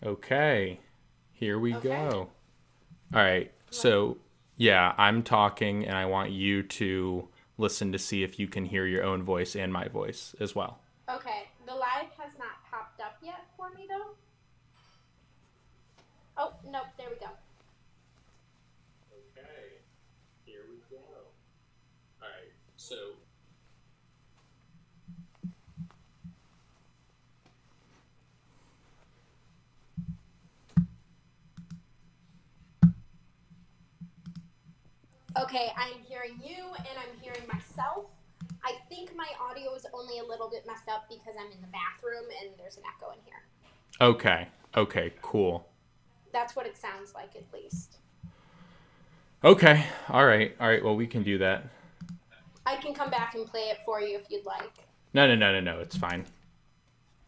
Okay, here we Okay. go. All right, so yeah, I'm talking and I want you to listen to see if you can hear your own voice and my voice as well. Okay. The live has not popped up yet for me though. Oh, nope, there we go. Okay, here we go. All right, so Okay, I'm hearing you and I'm hearing myself. I think my audio is only a little bit messed up because I'm in the bathroom and there's an echo in here. okay, okay, cool. That's what it sounds like, at least. Okay, all right. Well, we can do that. I can come back and play it for you if you'd like. No. It's fine.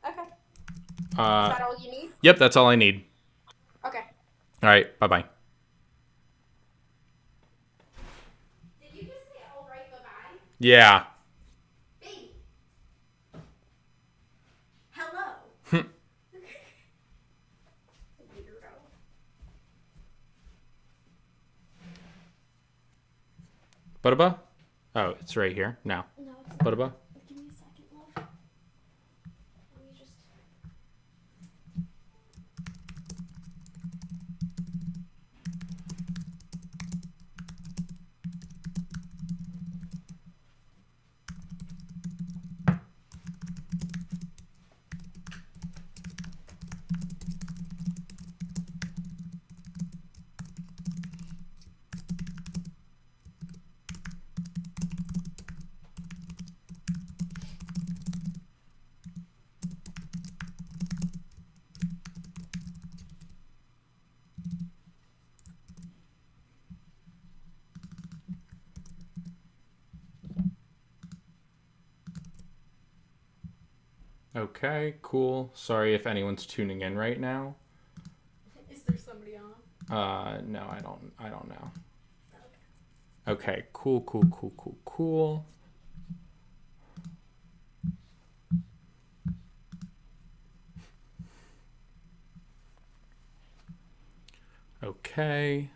Okay. Is Uh, that all you need? yep, that's all I need. Okay. All right, bye bye. Did you just say all right, bye bye? Yeah. Baby. Hello. Weirdo. Butaba? Oh, it's right here now. No, it's not. Butaba? Give me a second, love. Let me just. Okay, cool. Sorry if anyone's tuning in right now. Is there somebody on? No, I don't know. Okay. Okay, cool. Okay.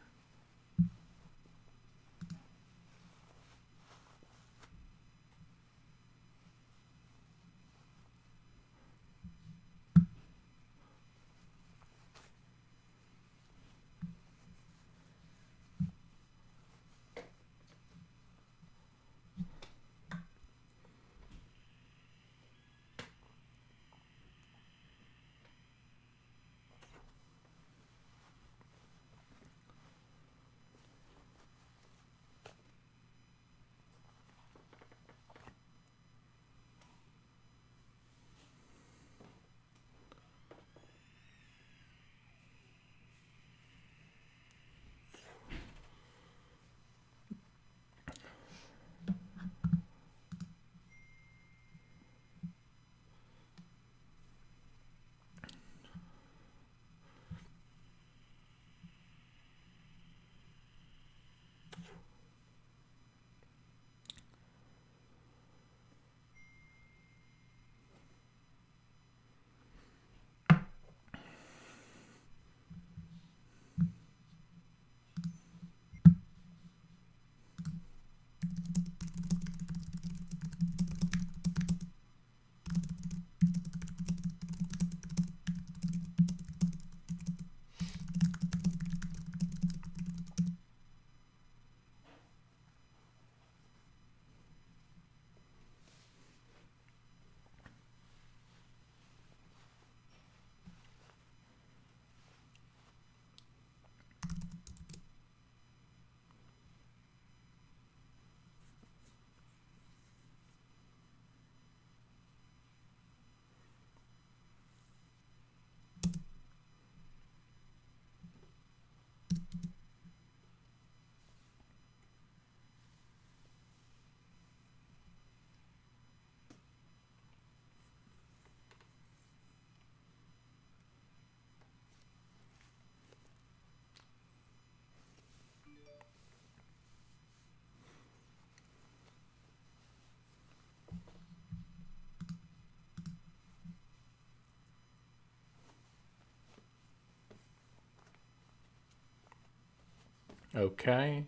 Okay.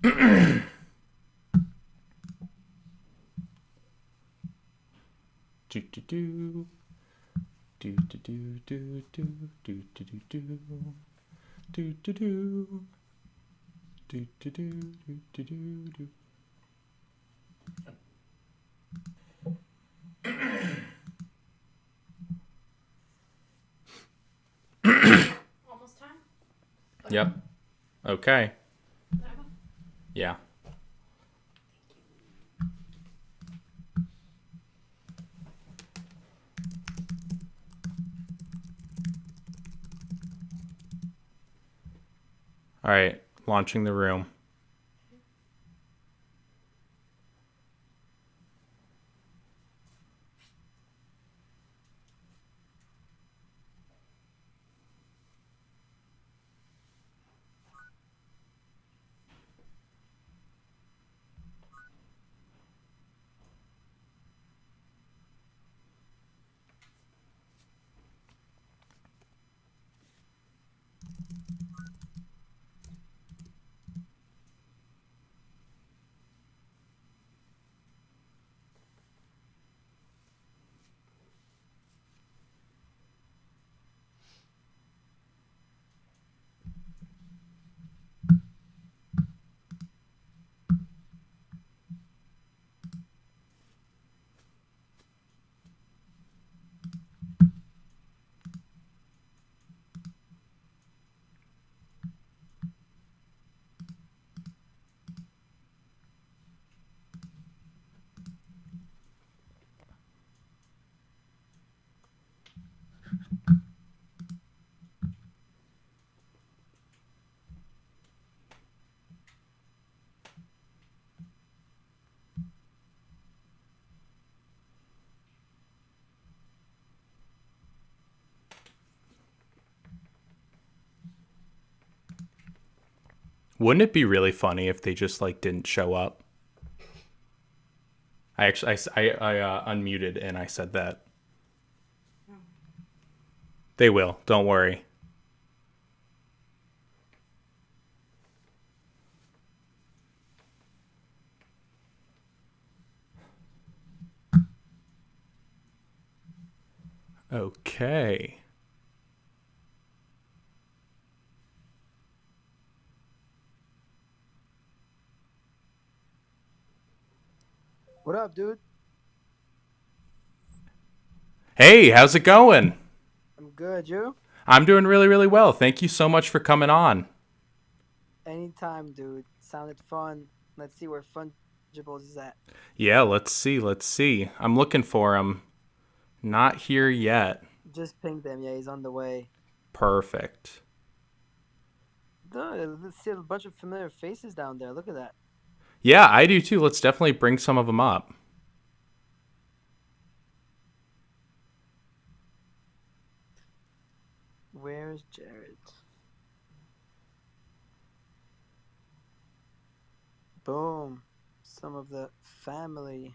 Do do do. Do do do do do do do do do. Do do do. Do do do do do do do. Almost time? Yep. Okay. Yeah. All right. Launching the room. Wouldn't it be really funny if they just like didn't show up? I unmuted and I said that. They will. Don't worry. Okay. What up, dude? Hey, how's it going? I'm good. You? I'm doing really, really well. Thank you so much for coming on. Anytime, dude. Sounded fun. Let's see where Fungibles is at. Yeah, let's see. Let's see. I'm looking for him. Not here yet. Just pinged him. Yeah, he's on the way. Perfect. Dude, let's see a bunch of familiar faces down there. Look at that. Yeah, I do too. Let's definitely bring some of them up. Where's Jared? Boom. Some of the family.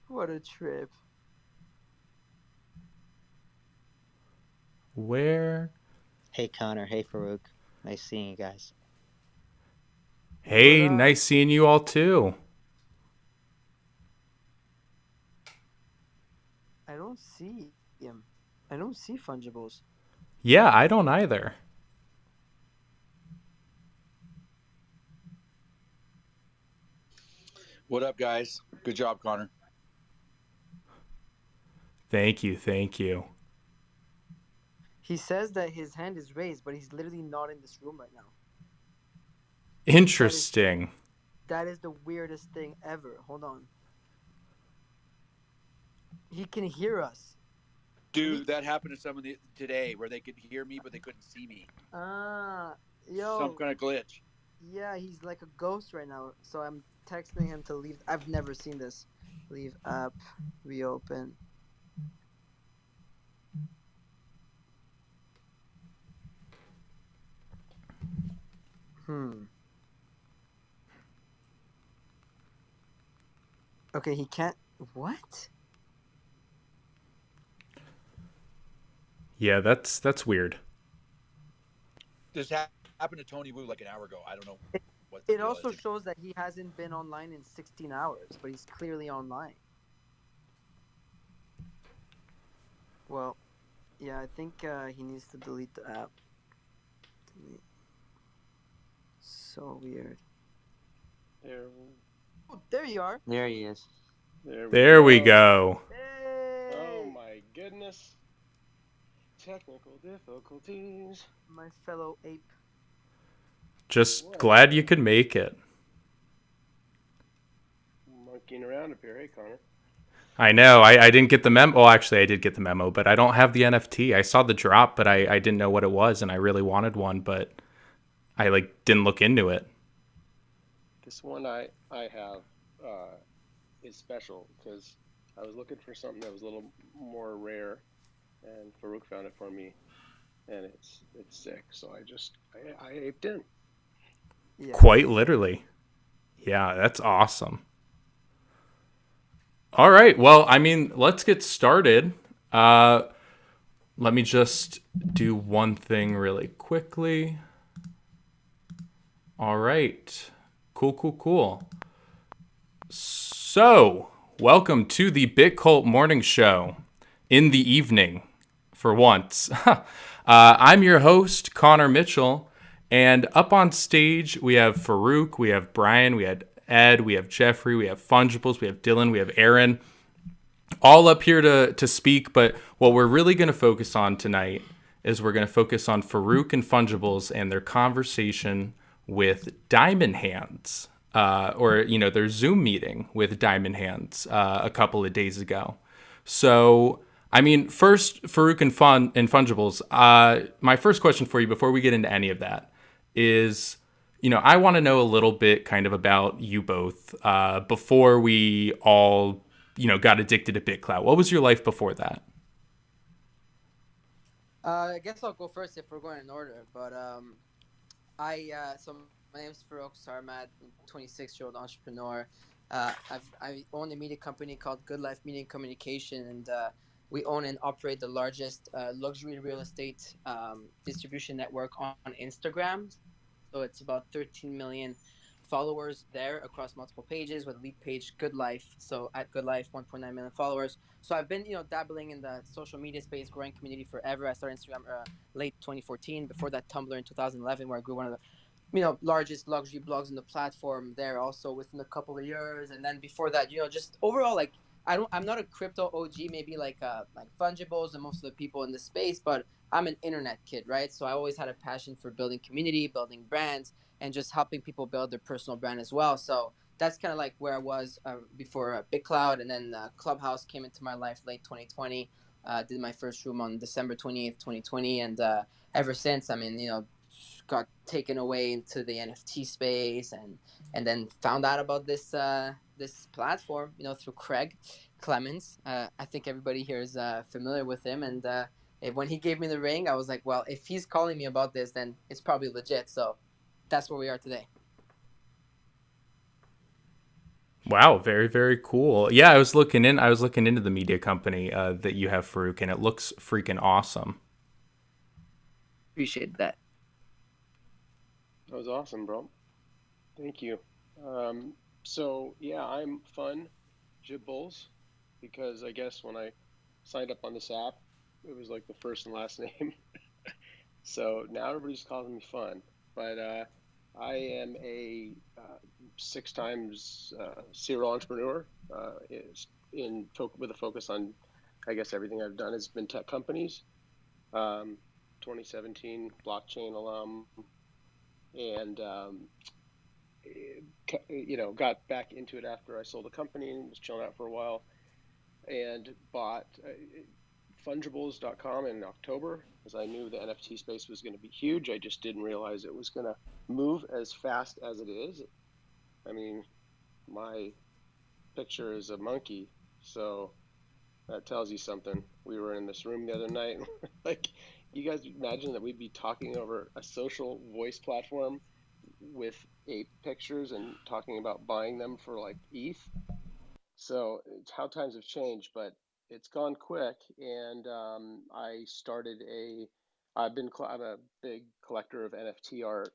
What a trip. Where? Hey Connor, hey Farouk. Nice seeing you guys. Hey, What up? nice seeing you all too. I don't see him. I don't see Fungibles. Yeah, I don't either. What up, guys? Good job, Connor. Thank you. Thank you. He says that his hand is raised, but he's literally not in this room right now. Interesting. That is the weirdest thing ever. Hold on. He can hear us. Dude, that happened to someone today where they could hear me, but they couldn't see me. Yo. Some kind of glitch. Yeah, he's like a ghost right now. So I'm texting him to leave. I've never seen this. Leave app, reopen. Okay, he can't What? Yeah, that's weird. This happened to Tony Wu like an hour ago. I don't know It, what the it deal also is. shows that he hasn't been online in 16 hours, but he's clearly online. Well, yeah, I think he needs to delete the app. Delete. So weird. Oh, there you are. There he is. There we go. Hey! Oh my goodness. Technical difficulties. My fellow ape. Just What? glad you could make it. Monkeying around up here. Hey, Connor. I know. I didn't get the memo. Well, actually, I did get the memo, but I don't have the NFT. I saw the drop, but I didn't know what it was, and I really wanted one, but I didn't look into it. This one I have is special because I was looking for something that was a little more rare, and Farouk found it for me, and it's sick. So I aped in. Yeah. Quite literally. Yeah, that's awesome. All right. Well, I mean, let's get started. Let me just do one thing really quickly. All right. Cool. So, welcome to the BitCult Morning Show in the evening, for once. I'm your host, Connor Mitchell, and up on stage we have Farouk, we have Brian, we have Ed, we have Jeffrey, we have Fungibles, we have Dylan, we have Aaron, all up here to speak. But what we're really going to focus on tonight is we're going to focus on Farouk and Fungibles and their conversation with Diamond Hands, or their Zoom meeting with Diamond Hands a couple of days ago. So, I mean, first, Farouk and Fungibles, my first question for you before we get into any of that is, I want to know a little bit kind of about you both before we all, got addicted to BitClout. What was your life before that? I guess I'll go first if we're going in order. But so my name is Farouk Sarmad, 26-year-old entrepreneur. I own a media company called Good Life Media and Communication, and we own and operate the largest luxury real estate distribution network on Instagram. So it's about 13 million followers there across multiple pages, with lead page Good Life. So at Good Life, 1.9 million followers. So I've been, dabbling in the social media space, growing community forever. I started Instagram late 2014. Before that, Tumblr in 2011, where I grew one of the largest luxury blogs on the platform there also within a couple of years. And then before that, just overall, like, I'm not a crypto OG, maybe like Fungibles and most of the people in the space, but I'm an internet kid, right? So I always had a passion for building community, building brands, and just helping people build their personal brand as well. So that's kind of like where I was before BitClout, and then ClubHouse came into my life late 2020. Did my first room on December 28th, 2020, and ever since, I mean, got taken away into the NFT space, and then found out about this this platform, through Craig Clemens. I think everybody here is familiar with him, and when he gave me the ring, I was like, well, if he's calling me about this, then it's probably legit. So that's where we are today. Wow, very, very cool. Yeah, I was looking into the media company that you have, Farouk, and it looks freaking awesome. Appreciate that. That was awesome, bro. Thank you. So yeah, I'm Fungibles because I guess when I signed up on this app, it was like the first and last name. So now everybody's calling me Fun. But I am a 6 times serial entrepreneur with a focus on, I guess everything I've done has been tech companies. 2017 blockchain alum, and got back into it after I sold a company and was chilling out for a while, and bought fungibles.com in October because I knew the NFT space was going to be huge. I just didn't realize it was going to move as fast as it is. I mean, my picture is a monkey, so that tells you something. We were in this room the other night, and like, you guys imagine that we'd be talking over a social voice platform with ape pictures and talking about buying them for like ETH. So it's how times have changed, but it's gone quick. And I'm a big collector of NFT art.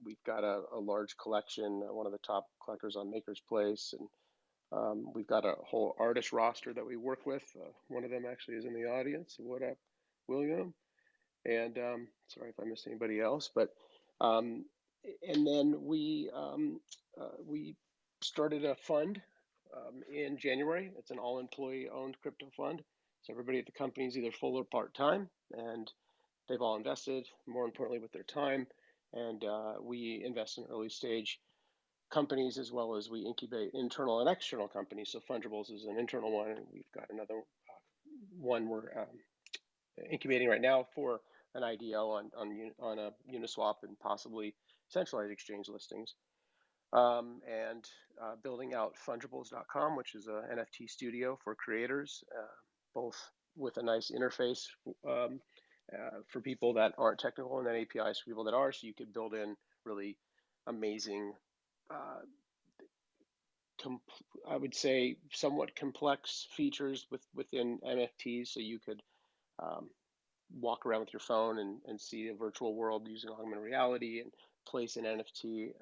We've got a large collection, one of the top collectors on Maker's Place, and we've got a whole artist roster that we work with. One of them actually is in the audience. What up, William? And sorry if I missed anybody else, but um, and then we started a fund in January. It's an all-employee owned crypto fund. So everybody at the company is either full or part-time, and they've all invested, more importantly, with their time. And we invest in early stage companies as well as we incubate internal and external companies. So Fungibles is an internal one, and we've got another one we're incubating right now for an IDO on a Uniswap and possibly centralized exchange listings. And building out fungibles.com, which is an NFT studio for creators, both with a nice interface for people that aren't technical, and then APIs for people that are, so you could build in really amazing, uh, I would say somewhat complex features within NFTs, so you could um, walk around with your phone and see a virtual world using augmented reality and place an NFT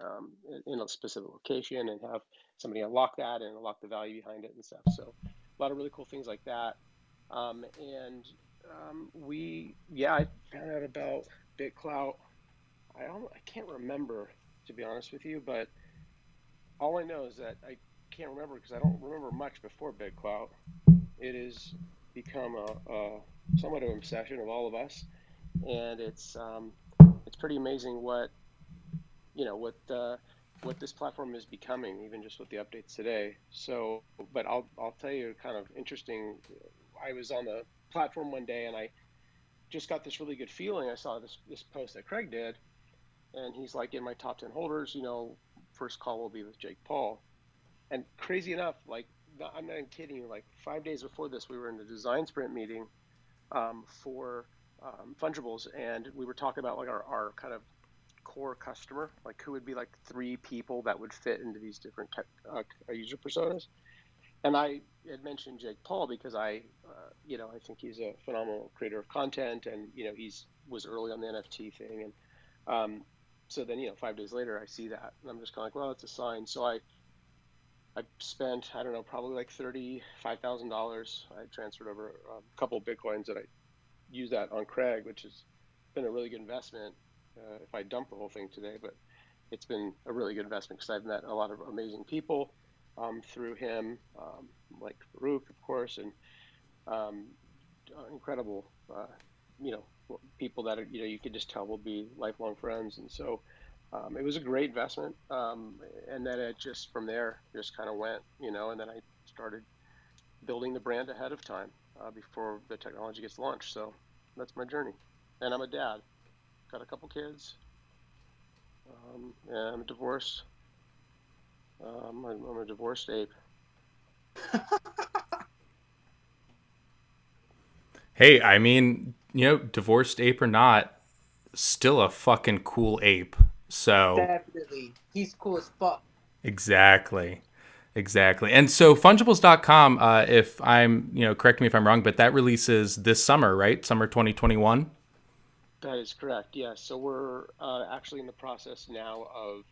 in a specific location and have somebody unlock that and unlock the value behind it and stuff. So a lot of really cool things like that. And I found out about BitClout. I can't remember, to be honest with you, but all I know is that I can't remember because I don't remember much before BitClout. It has become a somewhat of an obsession of all of us, and it's pretty amazing what this platform is becoming, even just with the updates today. So, but I'll tell you, kind of interesting. I was on the platform one day, and I just got this really good feeling. I saw this post that Craig did, and he's like, in my top 10 holders, first call will be with Jake Paul. And crazy enough, like, I'm not even kidding you, like 5 days before this, we were in a design sprint meeting for Fungibles, and we were talking about like our kind of core customer, like who would be like 3 people that would fit into these different user personas. And I had mentioned Jake Paul because I think he's a phenomenal creator of content, and he's was early on the NFT thing, and so then 5 days later I see that, and I'm just kind of like, well, it's a sign. So I spent, I don't know, probably like $35,000. I transferred over a couple of Bitcoins that I used that on Craig, which has been a really good investment. If I dump the whole thing today, but it's been a really good investment because I've met a lot of amazing people through him, like Farouk, of course, and incredible, people that you could just tell will be lifelong friends. And so it was a great investment. And then it just from there just kind of went, and then I started building the brand ahead of time before the technology gets launched. So that's my journey. And I'm a dad, got a couple kids, and I'm divorced. I'm a divorced ape. Hey, I mean, divorced ape or not, still a fucking cool ape. So Definitely. He's cool as fuck. exactly. And so fungibles.com, if I'm, correct me if I'm wrong, but that releases this summer, right? Summer 2021. That is correct. Yes. So we're actually in the process now of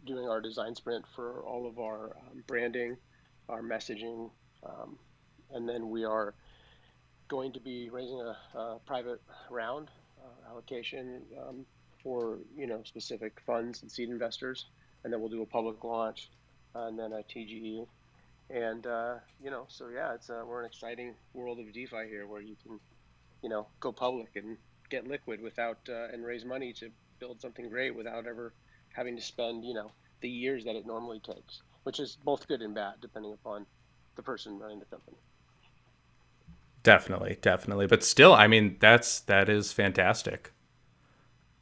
doing our design sprint for all of our branding, our messaging, and then we are going to be raising a private round allocation for specific funds and seed investors, and then we'll do a public launch, and then a TGE, and so yeah, it's we're in an exciting world of DeFi here, where you can go public and get liquid without and raise money to build something great without ever having to spend the years that it normally takes, which is both good and bad depending upon the person running the company. Definitely. But still, I mean, that is fantastic.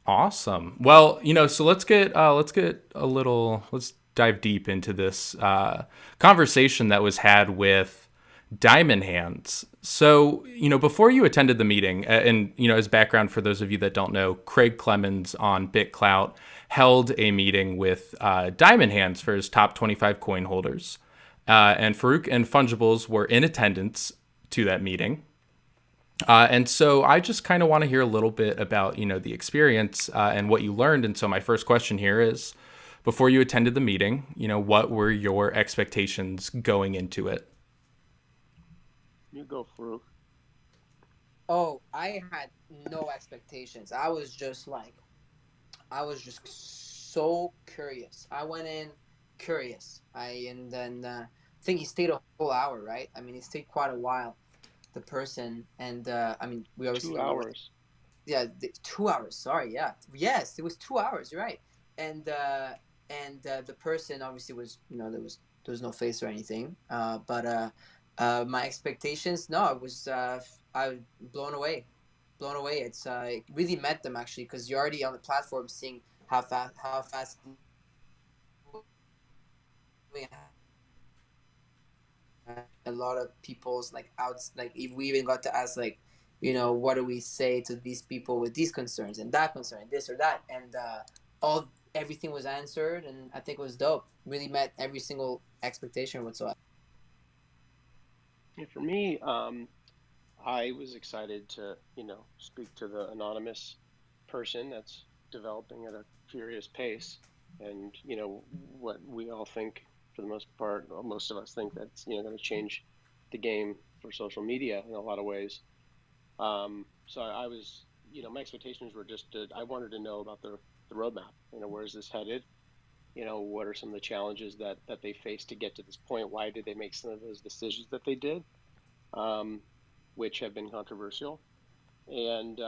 Awesome. Well, so let's dive deep into this conversation that was had with Diamond Hands. So, before you attended the meeting, and, as background for those of you that don't know, Craig Clemens on BitClout held a meeting with Diamond Hands for his top 25 coin holders. And Farouk and Fungibles were in attendance to that meeting. And so I just kind of want to hear a little bit about, the experience and what you learned. And so my first question here is, before you attended the meeting, what were your expectations going into it? You go, Farouk. Oh, I had no expectations. I was just so curious. I went in curious. I think he stayed a whole hour, right? I mean, he stayed quite a while, the person, and we obviously 2 hours. Yeah, 2 hours. Sorry, yeah, yes, it was 2 hours. You're right, and the person obviously was, there was no face or anything, but my expectations, no, I was blown away. It's it really met them, actually, because you're already on the platform seeing how fast a lot of people's we even got to ask, what do we say to these people with these concerns and that concern, this or that, and everything was answered, and I think it was dope. Really met every single expectation whatsoever. Yeah, for me, I was excited to, speak to the anonymous person that's developing at a furious pace, and what we all think, for the most part, well, most of us think that's going to change the game for social media in a lot of ways. So I was, my expectations were just I wanted to know about the roadmap. Where is this headed? What are some of the challenges that they faced to get to this point? Why did they make some of those decisions that they did, which have been controversial? And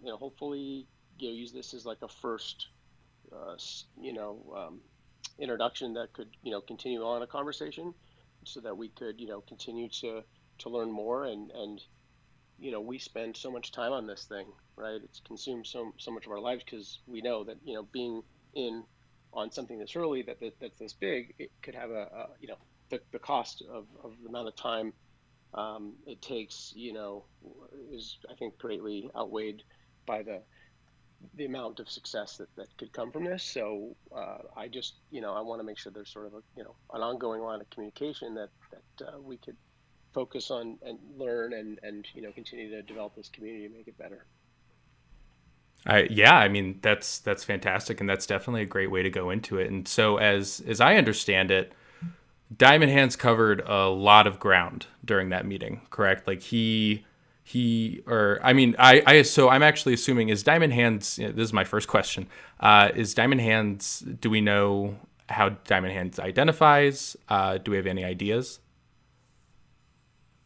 hopefully, use this as like a first, introduction that could, continue on a conversation, so that we could, continue to learn more. And we spend so much time on this thing, right? It's consumed so much of our lives, because we know that, being in on something that's early, that's this big, it could have the cost of the amount of time it takes, is, I think, greatly outweighed by the amount of success that could come from this. So I just, I want to make sure there's sort of an ongoing line of communication that we could focus on and learn and continue to develop this community and make it better. Yeah, I mean, that's fantastic, and that's definitely a great way to go into it. And so as I understand it, Diamond Hands covered a lot of ground during that meeting, correct? Like so I'm actually assuming, is Diamond Hands, this is my first question, is Diamond Hands, do we know how Diamond Hands identifies? Do we have any ideas?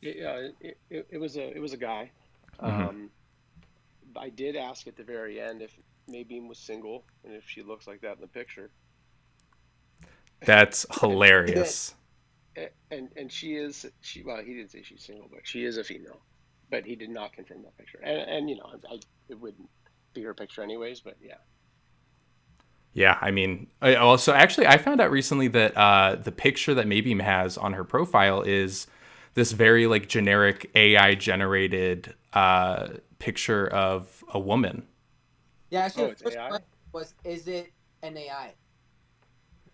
It was a guy. Mm-hmm. I did ask at the very end if Maybeam was single and if she looks like that in the picture. That's hilarious. And she is, well, he didn't say she's single, but she is a female. But he did not confirm that picture. And it wouldn't be her picture anyways, but yeah. Yeah, I mean, also, actually, I found out recently that the picture that Maybeam has on her profile is this very, generic AI-generated picture of a woman. Yeah, actually, the first question was, is it an AI?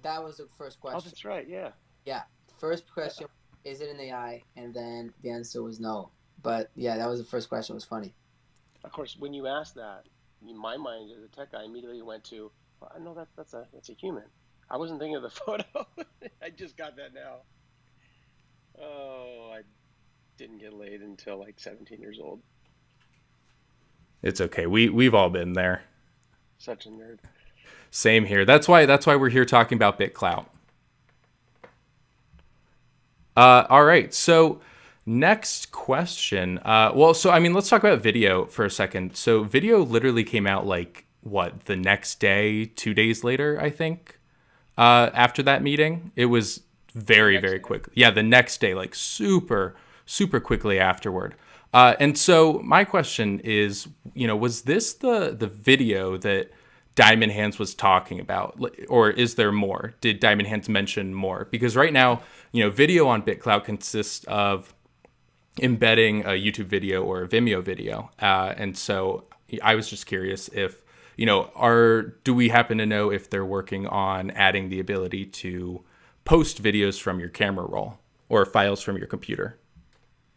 That was the first question. Oh, that's right, yeah. Yeah, first question, is it an AI? And then the answer was no. But yeah, that was the first question. It was funny. Of course, when you asked that, in my mind as a tech guy immediately went to, well, I know that's a human. I wasn't thinking of the photo. I just got that now. Oh, I didn't get laid until 17 years old. It's okay. We've all been there. Such a nerd. Same here. That's why we're here talking about BitClout. All right. So next question. Let's talk about video for a second. So video literally came out the next day, 2 days later, I think, after that meeting. It was very, very quick. Yeah, the next day, super, super quickly afterward. And so my question is, was this the video that Diamond Hands was talking about, or is there more? Did Diamond Hands mention more? Because right now, video on BitClout consists of embedding a YouTube video or a Vimeo video. And so I was just curious if, do we happen to know if they're working on adding the ability to post videos from your camera roll or files from your computer?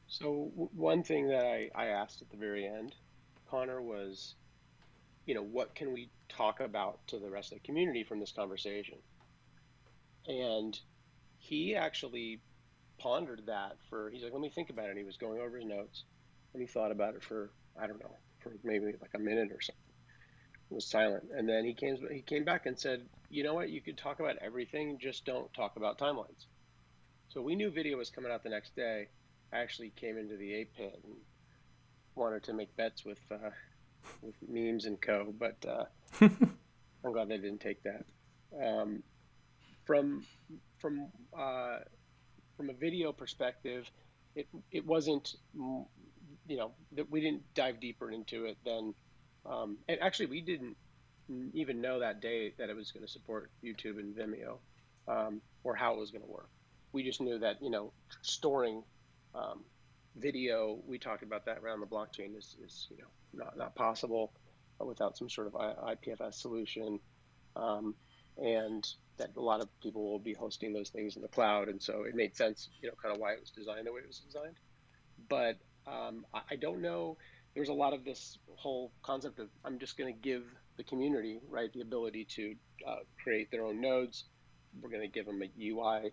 So one thing that I asked at the very end, Connor, was, what can we talk about to the rest of the community from this conversation? And he actually pondered that he's like, let me think about it. And he was going over his notes and he thought about it for, I don't know, for maybe like a minute or something. It was silent. And then he came back and said, you know what, you could talk about everything, just don't talk about timelines. So we knew video was coming out the next day. I actually came into the A pit and wanted to make bets with memes and co, but I'm glad they didn't take that. From a video perspective, it wasn't, that we didn't dive deeper into it than, and actually we didn't even know that day that it was going to support YouTube and Vimeo, or how it was going to work. We just knew that, storing video, we talked about that around the blockchain is not possible without some sort of IPFS solution, and that a lot of people will be hosting those things in the cloud, and so it made sense, kind of why it was designed the way it was designed. But I don't know. There's a lot of this whole concept of I'm just going to give the community, right, the ability to create their own nodes. We're going to give them a UI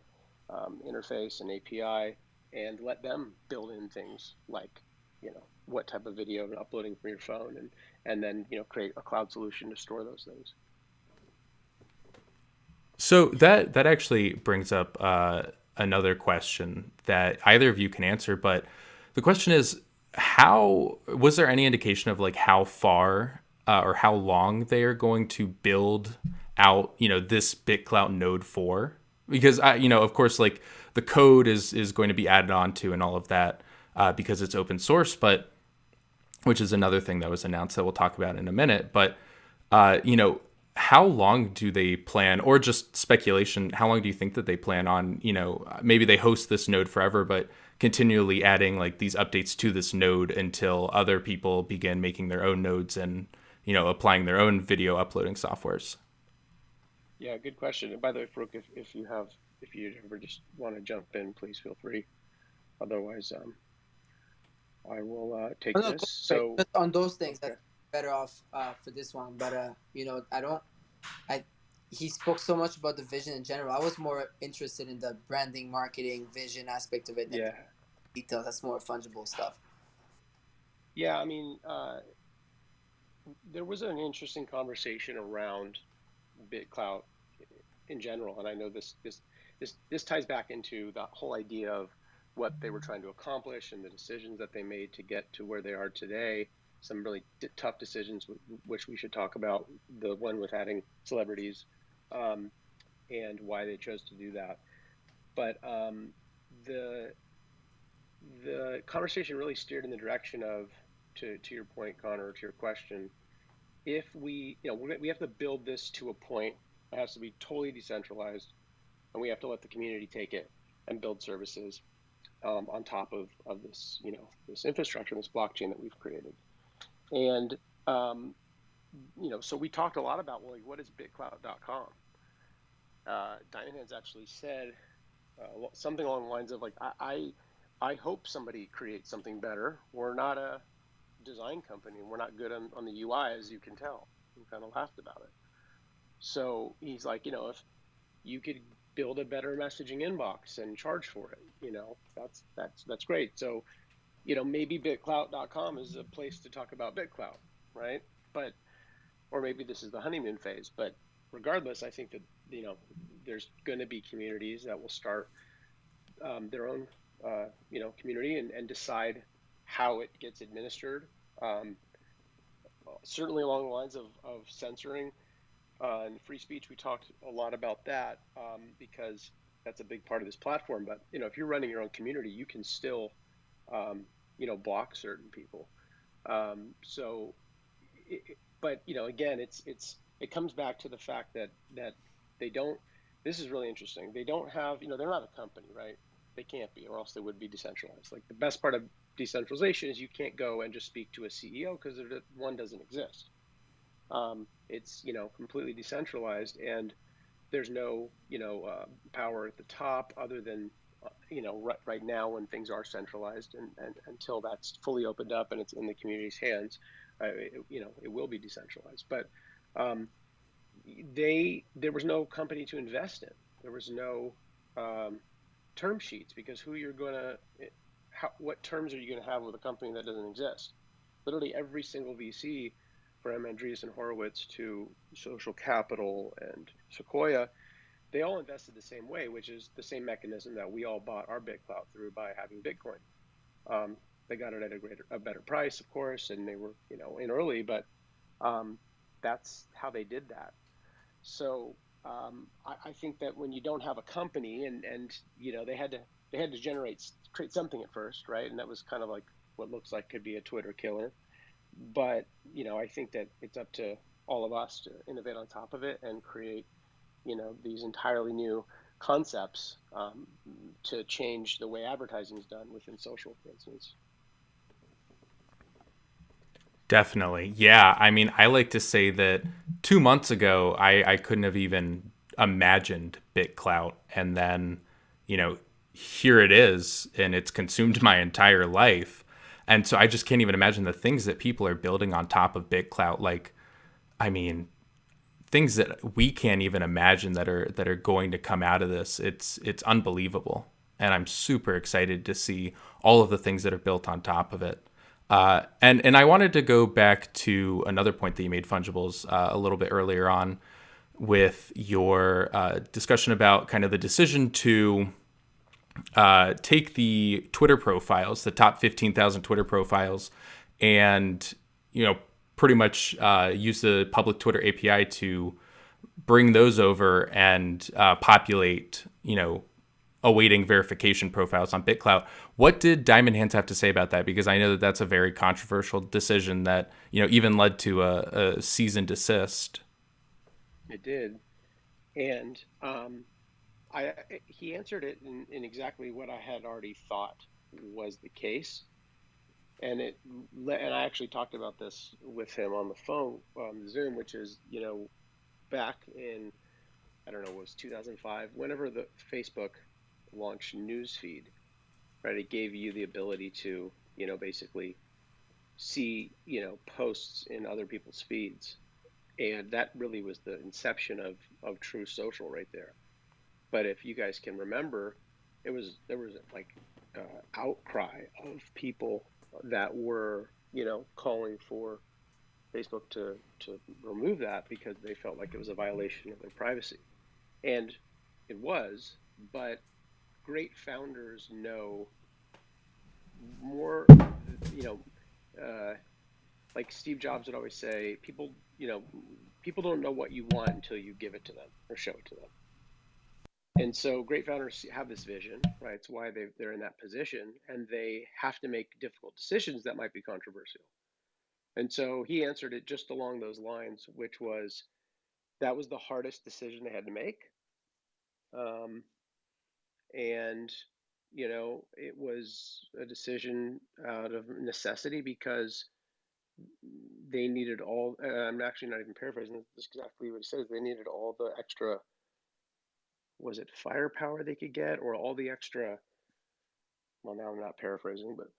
interface, an API, and let them build in things like, what type of video and uploading from your phone, and then, create a cloud solution to store those things. So that actually brings up another question that either of you can answer, but the question is, was there any indication of like how far or how long they are going to build out, this BitClout node for? Because of course, like the code is going to be added on to and all of that because it's open source, but which is another thing that was announced that we'll talk about in a minute. But how long do they plan, or just speculation, how long do you think that they plan on, maybe they host this node forever, but continually adding like these updates to this node until other people begin making their own nodes and, applying their own video uploading softwares? Yeah, good question. And by the way, Farouk, if you ever just want to jump in, please feel free. Otherwise, I will take this. So just on those things, okay. that's better off for this one. But he spoke so much about the vision in general. I was more interested in the branding, marketing, vision aspect of it. Yeah. Details. That's more fungible stuff. Yeah, I mean, there was an interesting conversation around BitClout in general, and I know this ties back into the whole idea of what they were trying to accomplish and the decisions that they made to get to where they are today. Some really tough decisions, which we should talk about. The one with adding celebrities, and why they chose to do that. But the conversation really steered in the direction of, to your point, Connor, to your question, if we have to build this to a point, it has to be totally decentralized, and we have to let the community take it and build services on top of this, this infrastructure, this blockchain that we've created. And, so we talked a lot about, well, like, what is BitClout.com? Dynahands actually said something along the lines of, like, I hope somebody creates something better. We're not a design company. We're not good on the UI, as you can tell. We kind of laughed about it. So he's like, if you could build a better messaging inbox and charge for it, that's great. So, maybe BitClout.com is a place to talk about BitClout, right? Or maybe this is the honeymoon phase. But regardless, I think that, there's going to be communities that will start their own, community and decide how it gets administered. Certainly along the lines of censoring and free speech. We talked a lot about that because that's a big part of this platform. But, if you're running your own community, you can still, block certain people. But again, it comes back to the fact that they don't. This is really interesting. They don't have, they're not a company, right? They can't be, or else they would be decentralized. Like the best part of decentralization is you can't go and just speak to a CEO because one doesn't exist. It's completely decentralized, and there's no power at the top other than right now when things are centralized, and until that's fully opened up and it's in the community's hands, it will be decentralized. But there was no company to invest in. There was no term sheets, because what terms are you going to have with a company that doesn't exist? Literally every single VC, from Andreessen Horowitz to Social Capital and Sequoia, they all invested the same way, which is the same mechanism that we all bought our BitClout through, by having Bitcoin. They got it at a better price, of course, and they were in early, but that's how they did that. So I think that when you don't have a company, and they had to create something at first, right? And that was kind of like what looks like could be a Twitter killer. But I think that it's up to all of us to innovate on top of it and create these entirely new concepts to change the way advertising is done within social, for instance. Definitely. Yeah. I mean, I like to say that 2 months ago, I couldn't have even imagined BitClout. And then, here it is, and it's consumed my entire life. And so I just can't even imagine the things that people are building on top of BitClout. Like, I mean, things that we can't even imagine that are going to come out of this. It's unbelievable. And I'm super excited to see all of the things that are built on top of it. And I wanted to go back to another point that you made, Fungibles, a little bit earlier on, with your discussion about kind of the decision to take the Twitter profiles, the top 15,000 Twitter profiles, and pretty much use the public Twitter API to bring those over and populate awaiting verification profiles on BitClout. What did Diamond Hands have to say about that? Because I know that that's a very controversial decision that even led to a cease and desist. It did, and he answered it in exactly what I had already thought was the case, and I actually talked about this with him on the phone, on Zoom, which is back in, I don't know, it was 2005, whenever the Facebook launched Newsfeed, right? It gave you the ability to, basically see, posts in other people's feeds. And that really was the inception of true social right there. But if you guys can remember, there was like outcry of people that were, calling for Facebook to remove that because they felt like it was a violation of their privacy. And it was, but great founders know more, like Steve Jobs would always say, people don't know what you want until you give it to them or show it to them. And so great founders have this vision, right? It's why they're in that position, and they have to make difficult decisions that might be controversial. And so he answered it just along those lines, which was, that was the hardest decision they had to make. And it was a decision out of necessity because they needed all, I'm actually not even paraphrasing, this is exactly what he says, they needed all the extra, was it firepower they could get, or all the extra, well, now I'm not paraphrasing, but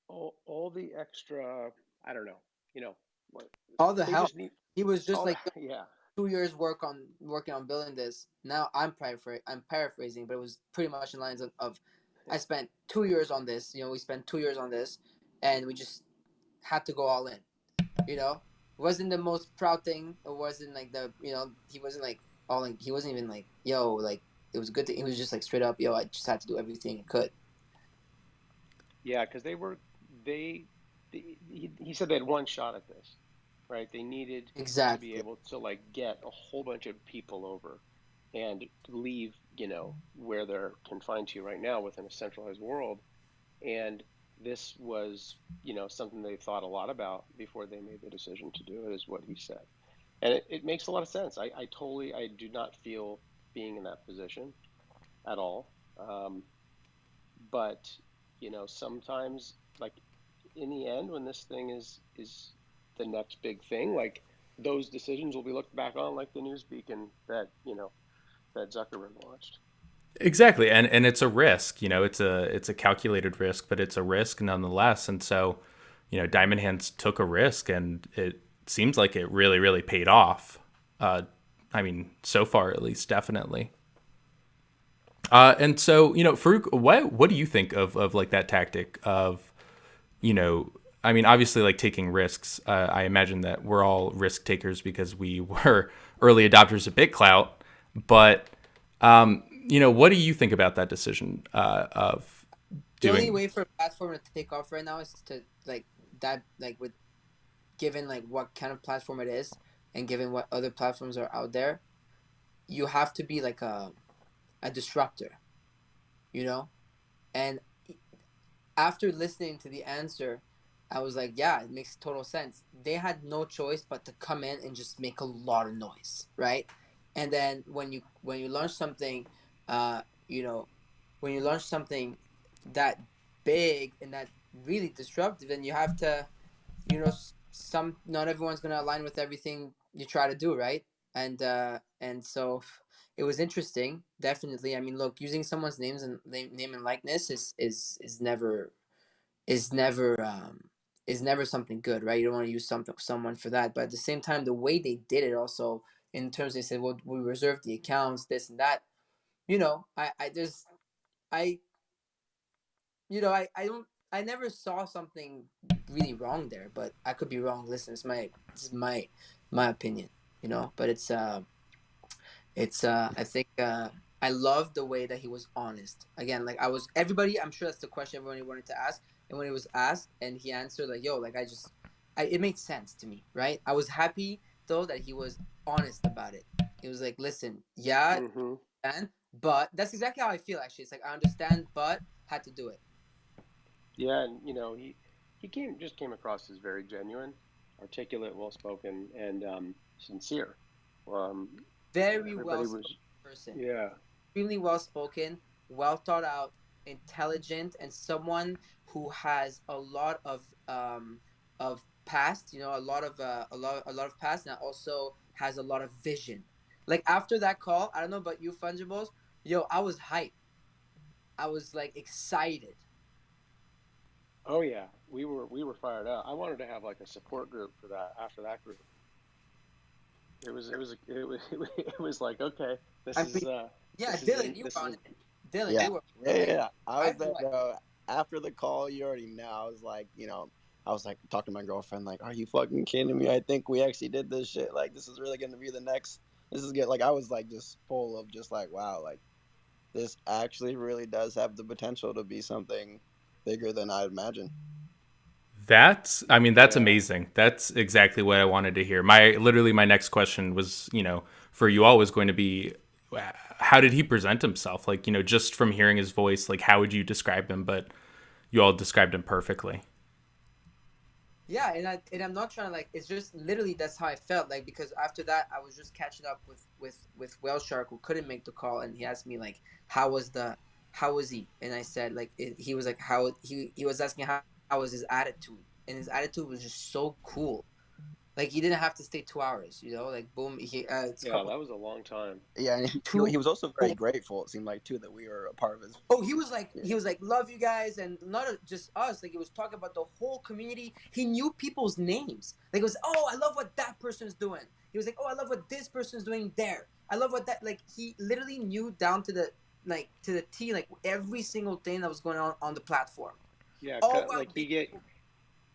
all the extra, I don't know, what, All the they help. just need, He was just like yeah. 2 years working on building this. Now I'm paraphrasing, but it was pretty much in lines of I spent 2 years on this. We spent 2 years on this, and we just had to go all in. It wasn't the most proud thing. It wasn't like he wasn't like all in. He wasn't even like, yo, like it was a good thing. He was just like straight up, yo, I just had to do everything I could. Yeah, because he said they had one shot at this, right? They needed to be able to like get a whole bunch of people over and leave, where they're confined to right now within a centralized world. And this was, something they thought a lot about before they made the decision to do it, is what he said. And it makes a lot of sense. I do not feel being in that position at all. But sometimes, like, in the end, when this thing is the next big thing, like, those decisions will be looked back on like the news beacon that Zuckerberg launched. Exactly, and it's a risk. It's a calculated risk, but it's a risk nonetheless. And so, Diamond Hands took a risk, and it seems like it really, really paid off. I mean, so far at least, definitely. And so, Farouk, what do you think of like that tactic of, I mean, obviously, like taking risks. I imagine that we're all risk takers because we were early adopters of BitClout. But, what do you think about that decision of The only doing? way for a platform to take off right now is to with given like what kind of platform it is and given what other platforms are out there, you have to be like a disruptor, And after listening to the answer, I was like, yeah, it makes total sense. They had no choice but to come in and just make a lot of noise, right? And then when you launch something, uh, you know, when you launch something that big and that really disruptive, then you have to, not everyone's gonna align with everything you try to do, right? And so it was interesting, definitely. I mean, look, using someone's name and likeness is never is never um is never something good, right? You don't want to use someone for that. But at the same time, the way they did it also, in terms they said, well, we reserve the accounts, this and that. I there's I I don't I never saw something really wrong there, but I could be wrong. Listen, it's my opinion, but it's I think I love the way that he was honest. Again, like everybody, I'm sure that's the question everybody wanted to ask. And when it was asked and he answered like, yo, like it made sense to me, right? I was happy though that he was honest about it. He was like, listen, yeah, Mm-hmm. and but that's exactly how I feel actually. It's like I understand, but had to do it. Yeah, and he came across as very genuine, articulate, well spoken, and sincere. Um, Very well Everybody spoken was, person. yeah, Extremely well spoken, well thought out, intelligent, and someone who has a lot of past. A lot of past, and also has a lot of vision. Like after that call, I don't know about you, Fungibles. Yo, I was hyped. I was like excited. oh yeah, we were fired up. I wanted to have like a support group for that after that group. It was like, okay, this I is mean, uh yeah, this is Dylan, in you this were on is it. Dylan, Yeah, you were yeah, yeah, like, yeah. I I was feel there, like, bro. After the call, you already know. I was like talking to my girlfriend, like, "Are you fucking kidding me? I think we actually did this shit. Like, this is really gonna be the next. This is good." Like, I was like just full of just like, wow, like this actually really does have the potential to be something bigger than I imagined. I mean, that's yeah. amazing. That's exactly what I wanted to hear. My next question was, for you all was going to be, how did he present himself? Like, just from hearing his voice, like, how would you describe him? But you all described him perfectly. yeah, and I'm not trying to like. It's just literally that's how I felt like because after that I was just catching up with Whale Shark who couldn't make the call and he asked me like how was he, and I said like he was like how he was asking how was his attitude, and his attitude was just so cool. Like he didn't have to stay 2 hours, like boom, it's a Yeah, couple that was a long time. Yeah, and he two. was also very grateful. It seemed like too that we were a part of his. Oh, he was like Yeah, love you guys, and not just us. Like he was talking about the whole community. He knew people's names. Like it was, oh, I love what that person's doing. He was like, oh, I love what this person's doing there. I love what that like. He literally knew down to the T, like every single thing that was going on the platform. Yeah, All while like being,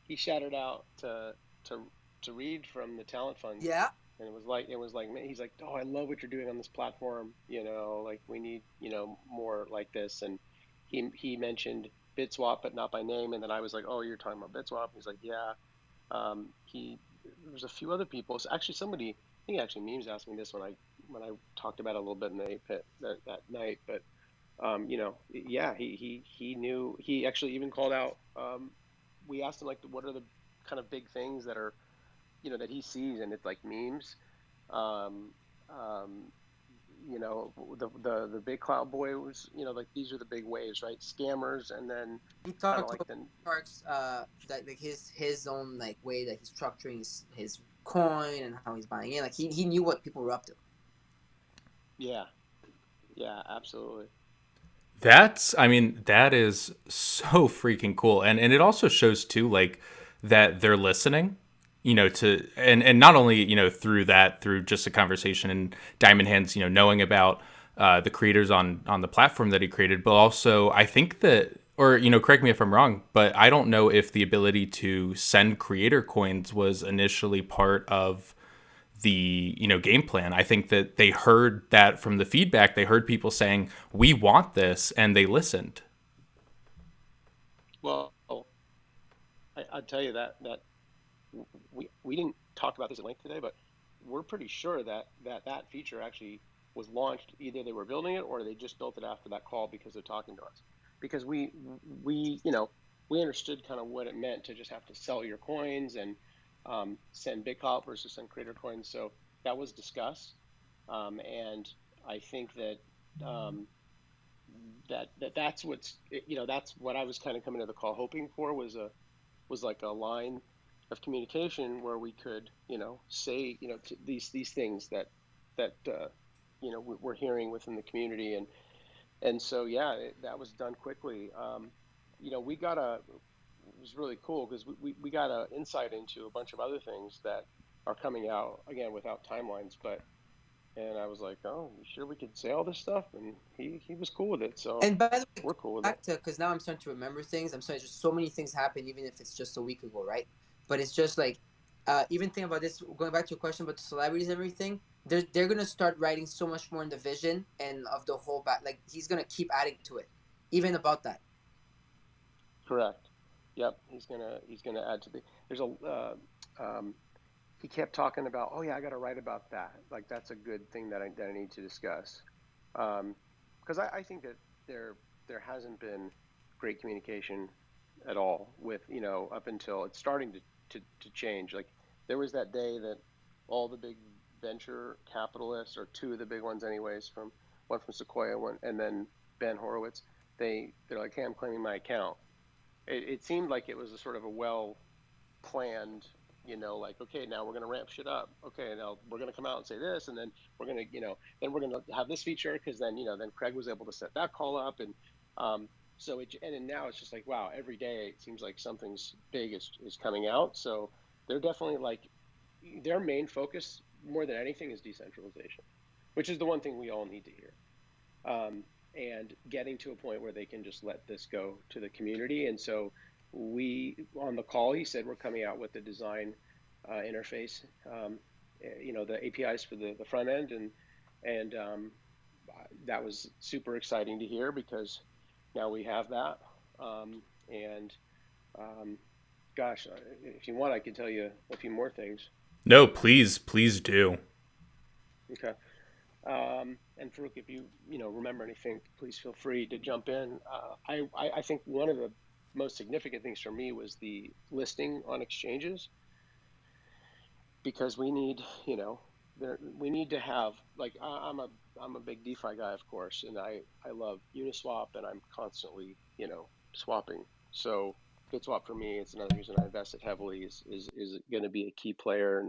he shouted out to Reed from the Talent Fund, yeah, and it was like man, he's like, oh, I love what you're doing on this platform. Like we need more like this. And he mentioned BitSwap, but not by name. And then I was like, oh, you're talking about BitSwap. He's like, yeah. He There's a few other people. So actually, I think actually Memes asked me this when I talked about it a little bit in the 8-pit that night. But yeah, he knew. He actually even called out. We asked him like, what are the kind of big things that that he sees, and it's like memes. Um, um, the big cloud boy was, like these are the big waves, right? Scammers, and then He kind of talked like about then Sharks, that like his own like way that he's structuring his coin and how he's buying in. Like he knew what people were up to. yeah, yeah, absolutely. That is so freaking cool. And it also shows too, like, that they're listening, to, and not only, through just a conversation and Diamond Hands, knowing about the creators on the platform that he created, but also I think that, or, correct me if I'm wrong, but I don't know if the ability to send creator coins was initially part of the game plan. I think that they heard that from the feedback. They heard people saying we want this, and they listened. Well, I'll tell you that we didn't talk about this at length today, but we're pretty sure that feature actually was launched. Either they were building it or they just built it after that call because they're talking to us. Because we understood kind of what it meant to just have to sell your coins and send BitCult versus send creator coins. So that was discussed, and I think that that's that's what I was kind of coming to the call hoping for was like a line of communication where we could, say, these things that we're hearing within the community, and so yeah, that was done quickly. We got it was really cool because we got a insight into a bunch of other things that are coming out again without timelines, but. And I was like, "Oh, you sure we could say all this stuff?" And he was cool with it, so And by the way, we're cool with it. back to because now I'm starting to remember things. I'm sorry, just so many things happen, even if it's just a week ago, right? But it's just like, even thinking about this, going back to your question about the celebrities and everything, they're gonna start writing so much more in the vision and of the whole back. Like he's gonna keep adding to it, even about that. Correct. Yep. He's gonna add to the. There's a. He kept talking about. Oh yeah, I got to write about that. Like that's a good thing that I need to discuss. Because I think that there hasn't been great communication at all with up until it's starting to change. Like there was that day that all the big venture capitalists, or two of the big ones anyways, from one from Sequoia, one and then Ben Horowitz, they're like, hey, I'm claiming my account. It seemed like it was a sort of a well planned, like, okay, now we're going to ramp shit up. Okay, now we're going to come out and say this, and then we're going to, then we're going to have this feature because then, then Craig was able to set that call up, and so and then now it's just like, wow, every day it seems like something's big is coming out. So they're definitely like their main focus more than anything is decentralization, which is the one thing we all need to hear. And getting to a point where they can just let this go to the community. And so on the call, he said we're coming out with the design interface, the APIs for the front end, and that was super exciting to hear because now we have that. And gosh, if you want, I can tell you a few more things. No, please do. Okay. And Farouk, if you remember anything, please feel free to jump in. I think one of the most significant things for me was the listing on exchanges, because we need we need to have, like, I'm a big DeFi guy, of course, and I love Uniswap, and I'm constantly swapping. So BitSwap for me, it's another reason I invested heavily, is going to be a key player,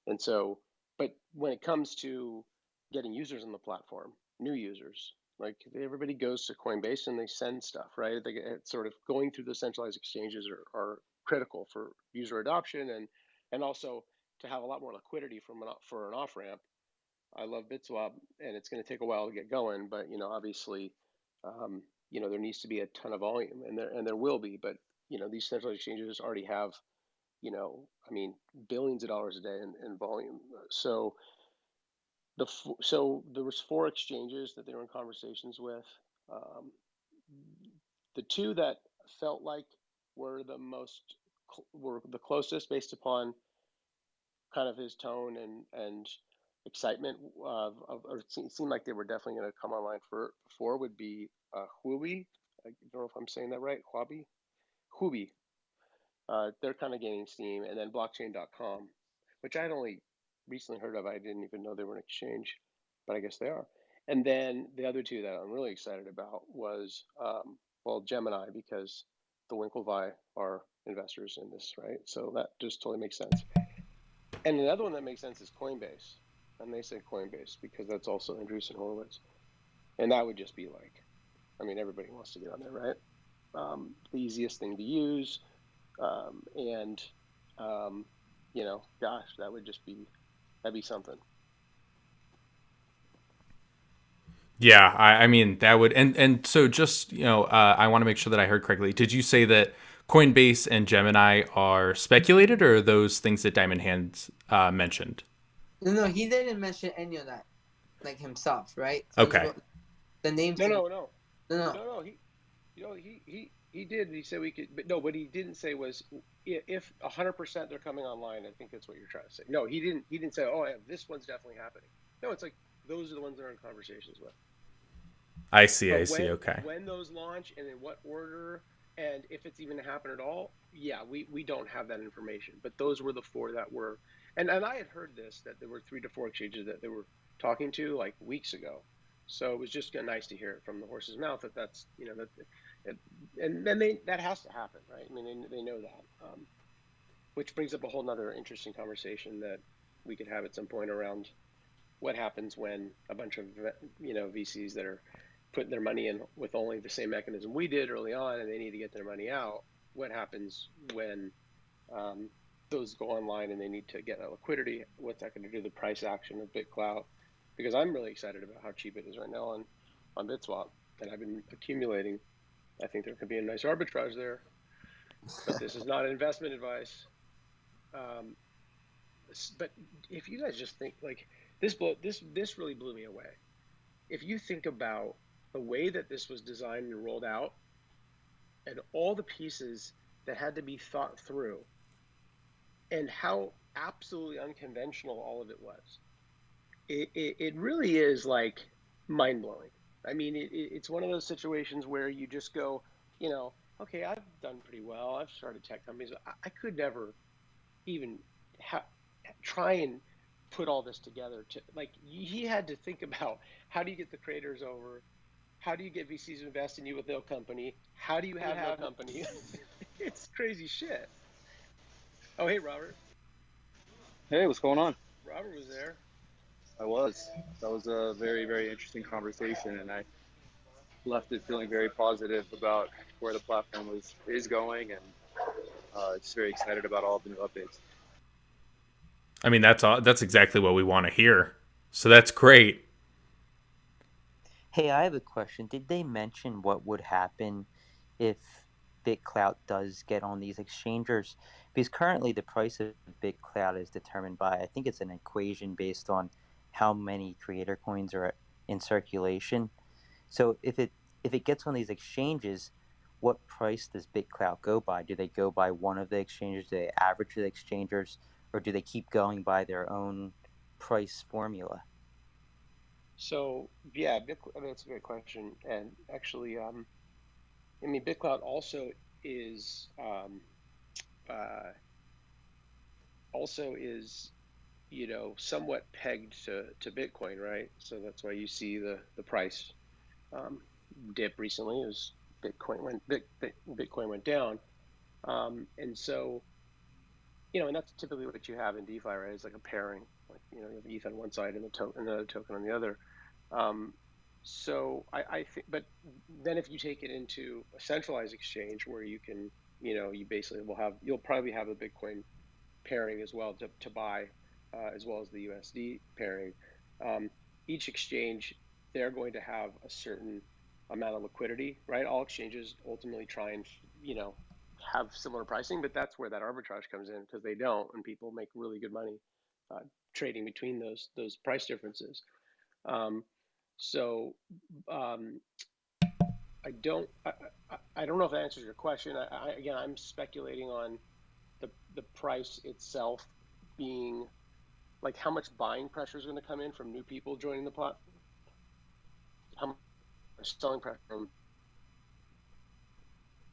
and so, but when it comes to getting users on the platform, new users, like everybody goes to Coinbase and they send stuff, right? It's sort of going through the centralized exchanges are critical for user adoption, and also to have a lot more liquidity for an off ramp. I love BitSwap, and it's going to take a while to get going, but obviously, there needs to be a ton of volume, and there will be, but these centralized exchanges already have I mean, billions of dollars a day in volume. So so there was four exchanges that they were in conversations with. Um, the two that felt like were were the closest based upon kind of his tone and excitement or it seemed like they were definitely going to come online before would be Huobi. I don't know if I'm saying that right. Huobi. They're kind of gaining steam, and then blockchain.com, which I had only recently heard of. I didn't even know they were an exchange. but I guess they are. And then the other two that I'm really excited about was, well, Gemini, because the Winklevi are investors in this, right? So that just totally makes sense. And another one that makes sense is Coinbase. And they say Coinbase because that's also Andreessen Horowitz. And that would just be like, I mean, everybody wants to get on there, right? The easiest thing to use. And, you know, gosh, that would just be, that'd be something. Yeah, I mean that would and so just I want to make sure that I heard correctly. Did you say that Coinbase and Gemini are speculated, or are those things that Diamond Hands mentioned? No, he didn't mention any of that, like himself, right? Okay. The names. No. No. He did. He said we could, but no. What he didn't say was if 100% they're coming online. I think that's what you're trying to say. No, he didn't. He didn't say, oh, yeah, this one's definitely happening. No, it's like those are the ones that are in conversations with. I see. Okay. When those launch and in what order, and if it's even happen at all, yeah, we don't have that information. But those were the four that were, and I had heard this that there were 3 to 4 exchanges that they were talking to like weeks ago. So it was just nice to hear it from the horse's mouth that that's and then that has to happen, right? I mean, they know that, which brings up a whole nother interesting conversation that we could have at some point around what happens when a bunch of VCs that are putting their money in with only the same mechanism we did early on, and they need to get their money out. What happens when those go online and they need to get that liquidity? What's that going to do to the price action of BitClout? Because I'm really excited about how cheap it is right now on BitSwap, and I've been accumulating. I think there could be a nice arbitrage there, but this is not investment advice. But if you guys just think like this really blew me away. If you think about the way that this was designed and rolled out, and all the pieces that had to be thought through, and how absolutely unconventional all of it was, it really is like mind-blowing. I mean, it's one of those situations where you just go, okay, I've done pretty well. I've started tech companies. I could never even try and put all this together. He had to think about, how do you get the creators over? How do you get VCs to invest in you with no company? How do you have no company? It's crazy shit. Oh, hey, Robert. Hey, what's going on? Robert was there. That was a very, very interesting conversation, and I left it feeling very positive about where the platform is going, and just very excited about all the new updates. I mean, that's exactly what we want to hear. So that's great. Hey, I have a question. Did they mention what would happen if BitClout does get on these exchangers? Because currently the price of BitClout is determined by, I think it's an equation based on how many creator coins are in circulation. So if it gets on these exchanges, what price does BitClout go by? Do they go by one of the exchanges? Do they average the exchangers? Or do they keep going by their own price formula? So yeah, that's a great question. And actually, I mean, BitClout also is somewhat pegged to Bitcoin, right? So that's why you see the price dip recently as Bitcoin went down, and so and that's typically what you have in DeFi, right? It's like a pairing, like you have ETH on one side and another token on the other. So I think, but then if you take it into a centralized exchange where you can, you basically you'll probably have a Bitcoin pairing as well to buy, as well as the USD pairing. Each exchange, they're going to have a certain amount of liquidity, right? All exchanges ultimately try and, have similar pricing, but that's where that arbitrage comes in, because they don't, and people make really good money trading between those price differences. So I don't know if that answers your question. Again, I'm speculating on the price itself being like how much buying pressure is going to come in from new people joining the plot, how much selling pressure from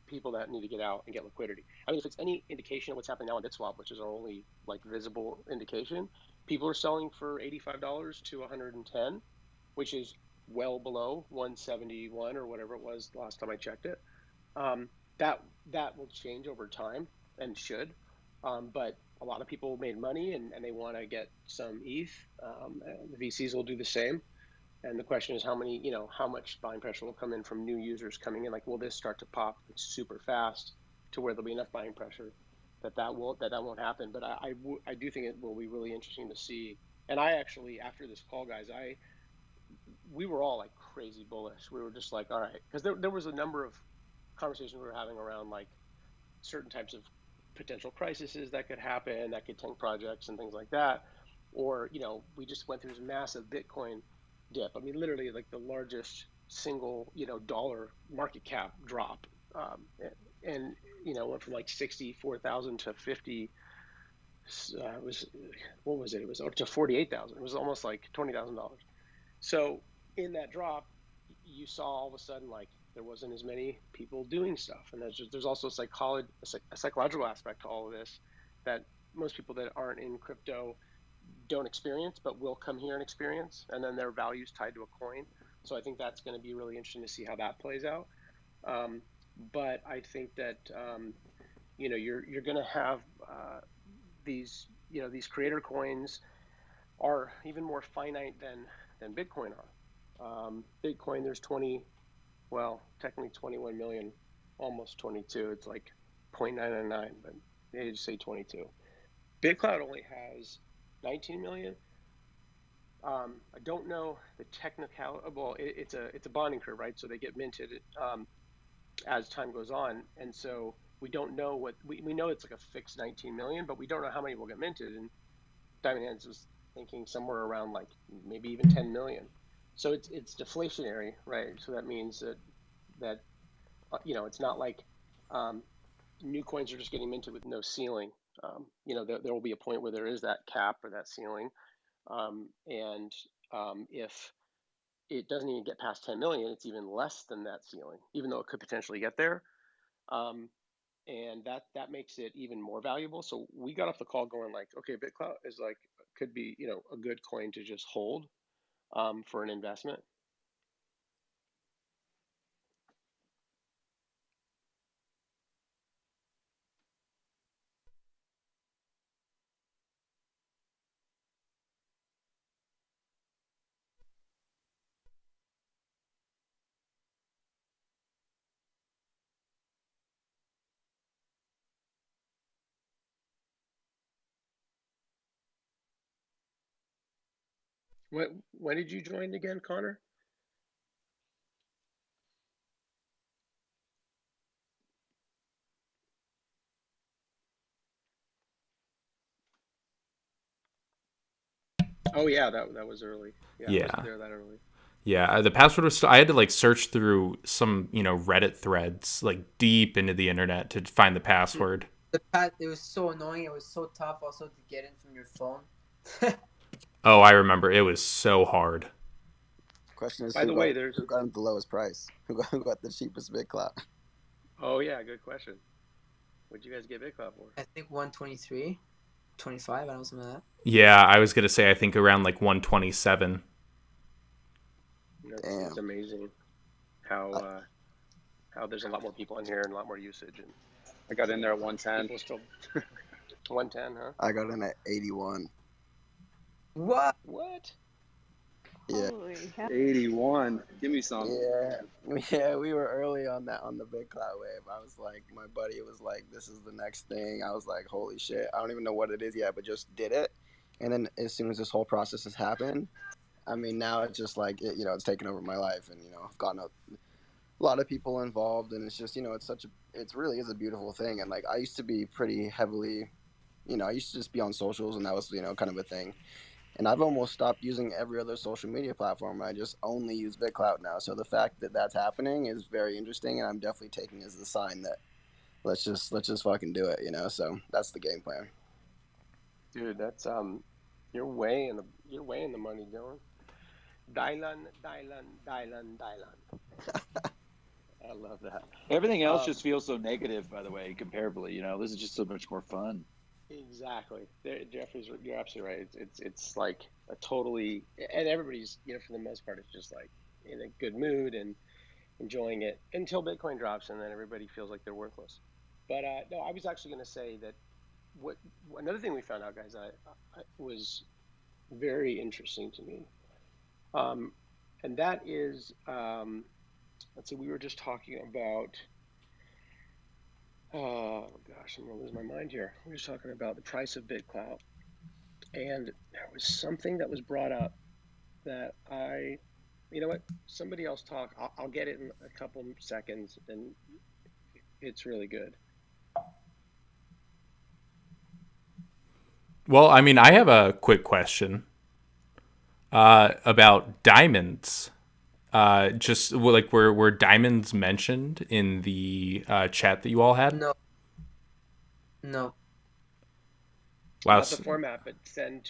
people that need to get out and get liquidity. I mean, if it's any indication of what's happening now on BitSwap, which is our only like visible indication, people are selling for $85 to $110. which is well below 171 or whatever it was the last time I checked it. Um, that will change over time and should. But a lot of people made money and they want to get some ETH. And the VCs will do the same. And the question is how many, how much buying pressure will come in from new users coming in? Like, will this start to pop super fast to where there'll be enough buying pressure that won't happen? But I do think it will be really interesting to see. And I actually, after this call, guys, we were all like crazy bullish. We were just like, all right, because there was a number of conversations we were having around like certain types of potential crises that could happen, that could tank projects and things like that. Or, we just went through this massive Bitcoin dip. I mean, literally like the largest single, dollar market cap drop. And went from like 64,000 to 50. It was, what was it? It was up to 48,000. It was almost like $20,000. So in that drop, you saw all of a sudden like there wasn't as many people doing stuff, and there's also a psychological aspect to all of this that most people that aren't in crypto don't experience, but will come here and experience, and then their values tied to a coin. So I think that's going to be really interesting to see how that plays out. But I think that you're going to have these creator coins are even more finite than Bitcoin are. Bitcoin, there's technically 21 million, almost 22. It's like 0.999, but they just say 22. BitCloud only has 19 million. I don't know the technical. Well, it's a bonding curve, right? So they get minted as time goes on, and so we don't know what we know. It's like a fixed 19 million, but we don't know how many will get minted. And Diamond Hands was thinking somewhere around like maybe even 10 million. So it's deflationary, right? So that means that it's not like new coins are just getting minted with no ceiling. There will be a point where there is that cap or that ceiling, and if it doesn't even get past 10 million, it's even less than that ceiling, even though it could potentially get there. And that makes it even more valuable. So we got off the call going like, okay, BitCloud is like could be a good coin to just hold for an investment. When did you join again, Connor? Oh yeah, that was early. Yeah, I wasn't Yeah. there that early. Yeah, the password was still, I had to like search through some, Reddit threads like deep into the internet to find the password. It was so annoying. It was so tough also to get in from your phone. Oh, I remember. It was so hard. Question is, By the way, there's who got the lowest price? Who got the cheapest BitCloud? Oh yeah, good question. What'd you guys get BitCloud for? I think 123, 25. I don't know, something like that. Yeah, I was gonna say I think around like 127. It's amazing how there's a lot more people in here and a lot more usage. And I got in there at 110. people still 110, huh? I got in at 81. What? Yeah. Holy hell. 81. Give me some. Yeah, we were early on the BitCloud wave. I was like, my buddy was like, this is the next thing. I was like, holy shit. I don't even know what it is yet, but just did it. And then as soon as this whole process has happened, I mean, now it's just like, it's taken over my life, and, I've gotten a lot of people involved, and it's just, it really is a beautiful thing. And like, I used to be pretty heavily, I used to just be on socials, and that was, kind of a thing. And I've almost stopped using every other social media platform. I just only use BitClout now. So the fact that that's happening is very interesting, and I'm definitely taking it as a sign that let's just fucking do it, So that's the game plan. Dude, that's you're way in the money, Dylan. Dylan. I love that. Everything else just feels so negative, by the way, comparably. This is just so much more fun. Exactly. Jeffrey's, you're absolutely right. It's like a totally, and everybody's, for the most part, it's just like in a good mood and enjoying it until Bitcoin drops, and then everybody feels like they're worthless. But no, I was actually going to say that what another thing we found out, guys, I was very interesting to me, and that is, let's see, we were just talking about. Oh gosh, I'm gonna lose my mind here. We were just talking about the price of BitClout, and there was something that was brought up that you know what? Somebody else talk. I'll get it in a couple seconds, and it's really good. Well, I mean, I have a quick question about diamonds. Just like were diamonds mentioned in the chat that you all had? No. No. Wow. Not the format, but send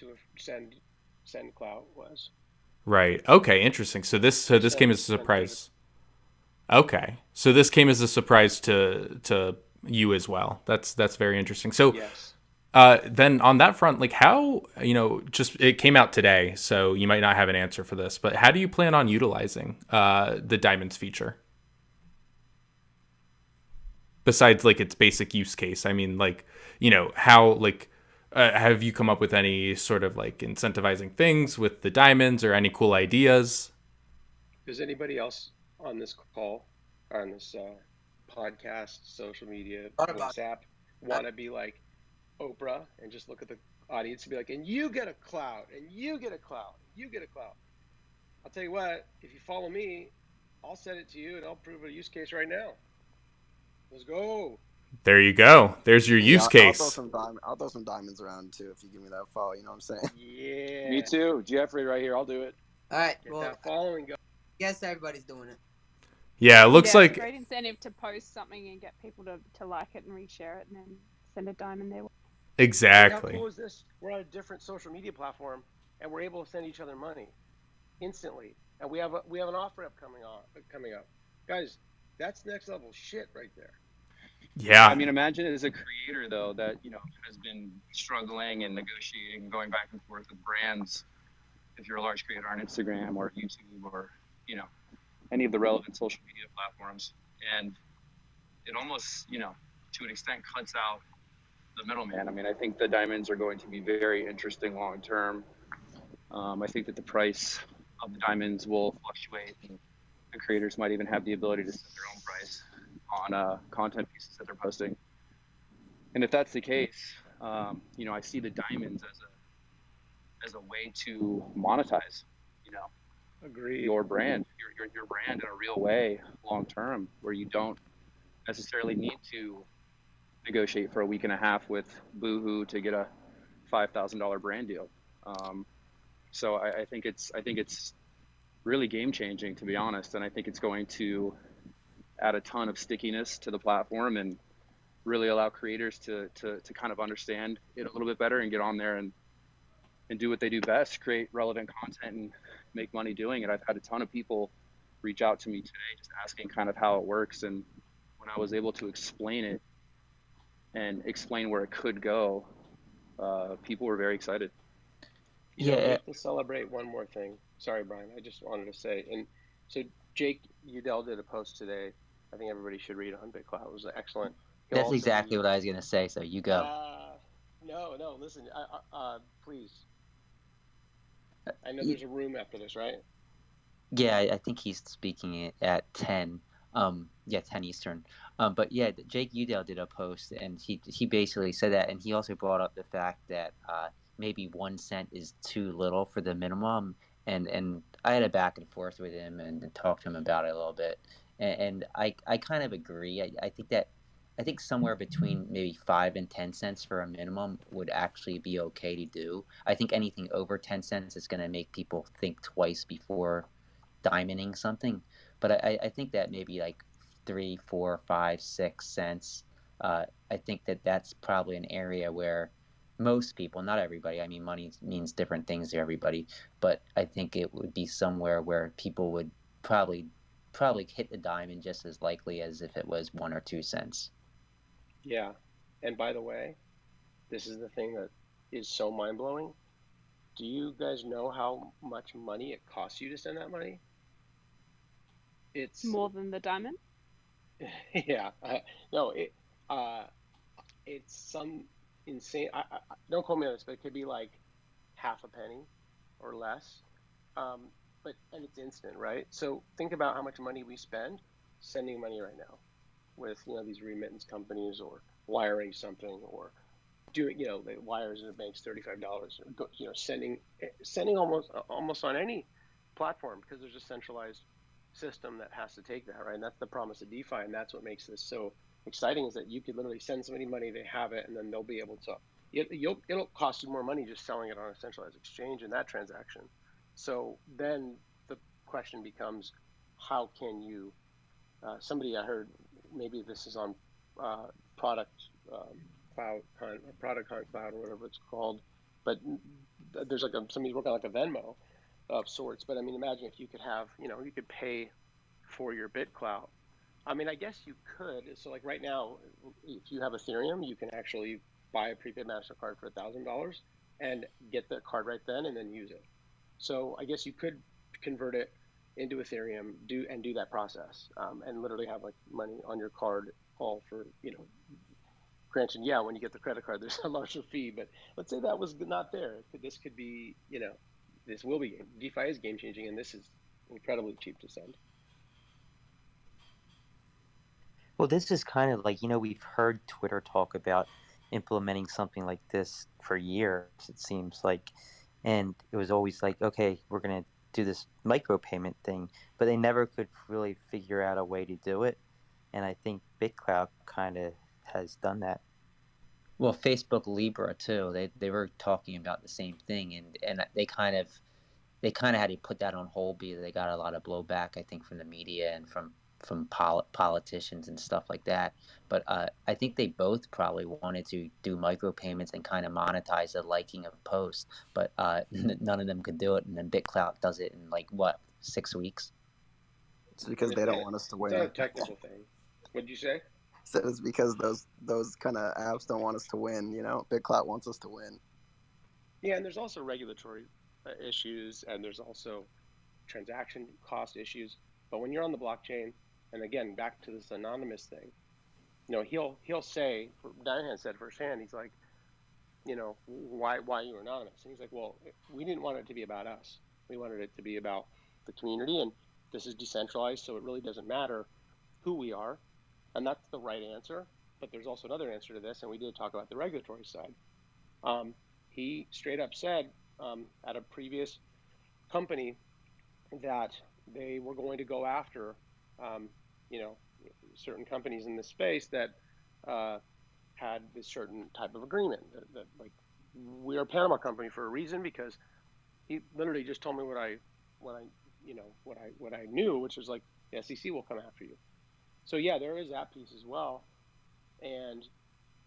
clout was. Right. Okay. Interesting. So this came as a surprise. Okay. So this came as a surprise to you as well. That's very interesting. So yes. Then on that front, like how, just it came out today, so you might not have an answer for this, but how do you plan on utilizing the diamonds feature? Besides like its basic use case, I mean, like, how, like, have you come up with any sort of like incentivizing things with the diamonds or any cool ideas? Does anybody else on this call or on this podcast, social media, WhatsApp, want to be like Oprah and just look at the audience and be like, and you get a clout, and you get a clout, you get a clout. I'll tell you what, if you follow me, I'll send it to you and I'll prove a use case right now. Let's go. There you go. There's your use case. I'll throw some diamonds around too if you give me that follow. You know what I'm saying? Yeah. Me too. Jeffrey right here. I'll do it. All right. Get that following go. Guess everybody's doing it. Yeah, it looks like a great incentive to post something and get people to like it and reshare it and then send a diamond their way. Exactly. How cool is this? We're on a different social media platform and we're able to send each other money instantly. And we have an offer coming up. Guys, that's next level shit right there. Yeah. I mean, imagine it as a creator though that, has been struggling and negotiating, going back and forth with brands. If you're a large creator on Instagram or YouTube or, any of the relevant social media platforms. And it almost, to an extent cuts out the middleman. I mean, I think the diamonds are going to be very interesting long term. I think that the price of the diamonds will fluctuate, and the creators might even have the ability to set their own price on content pieces that they're posting. And if that's the case, I see the diamonds as a way to monetize, Agreed. your brand, your brand in a real way long term, where you don't necessarily need to negotiate for a week and a half with Boohoo to get a $5,000 brand deal. So I think it's really game changing, to be honest, and I think it's going to add a ton of stickiness to the platform and really allow creators to kind of understand it a little bit better and get on there and do what they do best, create relevant content and make money doing it. I've had a ton of people reach out to me today just asking kind of how it works, and when I was able to explain it and explain where it could go, people were very excited. We have to celebrate one more thing. Sorry, Brian, I just wanted to say, and so Jake Udell did a post today. I think everybody should read it on BitClout. It was excellent. That's exactly what I was going to say, so you go. No, listen, please. I know there's a room after this, right? Yeah, I think he's speaking at 10. 10 Eastern. But yeah, Jake Udell did a post, and he basically said that, and he also brought up the fact that maybe 1 cent is too little for the minimum, and I had a back and forth with him and talked to him about it a little bit, and I kind of agree. I think somewhere between maybe 5 and 10 cents for a minimum would actually be okay to do. I think anything over 10 cents is going to make people think twice before diamonding something. But I think that maybe like 3, 4, 5, 6 cents. I think that's probably an area where most people, not everybody, I mean, money means different things to everybody, but I think it would be somewhere where people would probably hit the diamond just as likely as if it was 1 or 2 cents. Yeah. And by the way, this is the thing that is so mind blowing. Do you guys know how much money it costs you to send that money? It's More than the diamond? yeah, no, it's some insane. Don't quote me on this, but it could be like half a penny or less. And it's instant, right? So think about how much money we spend sending money right now with these remittance companies or wiring something or doing the wires in the bank's $35 or sending almost on any platform because there's a centralized system that has to take that, right? And that's the promise of DeFi, and that's what makes this so exciting is that you could literally send somebody money, they have it, and then they'll be able to. It'll cost you more money just selling it on a centralized exchange in that transaction. So then the question becomes, how can you? Somebody I heard, maybe this is on product cloud, product cloud, or whatever it's called, but there's like somebody's working on like a Venmo of sorts. But I mean, imagine if you could have, you could pay for your BitClout. I mean, I guess you could. So like right now, if you have Ethereum, you can actually buy a prepaid MasterCard for $1,000 and get the card right then and then use it. So I guess you could convert it into Ethereum, do that process, and literally have like money on your card, all for Granted, yeah, when you get the credit card, there's a larger fee. But let's say that was not there. This could be, this will be. DeFi is game changing, and this is incredibly cheap to send. Well, this is kind of like, we've heard Twitter talk about implementing something like this for years, it seems like. And it was always like, okay, we're going to do this micropayment thing, but they never could really figure out a way to do it. And I think BitClout kind of has done that. Well, Facebook Libra too. They were talking about the same thing, and they kind of had to put that on hold because they got a lot of blowback, I think, from the media and from politicians and stuff like that. But I think they both probably wanted to do micropayments and kind of monetize the liking of posts, but none of them could do it. And then BitClout does it in 6 weeks? It's because they don't want us to win. It's not a technical thing. What'd you say? So it's because those kind of apps don't want us to win. BitClout wants us to win. Yeah, and there's also regulatory issues, and there's also transaction cost issues. But when you're on the blockchain, and again, back to this anonymous thing, he'll say, Diane said firsthand, he's like, why you anonymous? And he's like, well, we didn't want it to be about us. We wanted it to be about the community, and this is decentralized, so it really doesn't matter who we are. And that's the right answer. But there's also another answer to this, and we did talk about the regulatory side. He straight up said at a previous company that they were going to go after, certain companies in this space that had this certain type of agreement. That like, we're a Panama company for a reason, because he literally just told me what I knew, which was like, the SEC will come after you. So yeah, there is that piece as well, and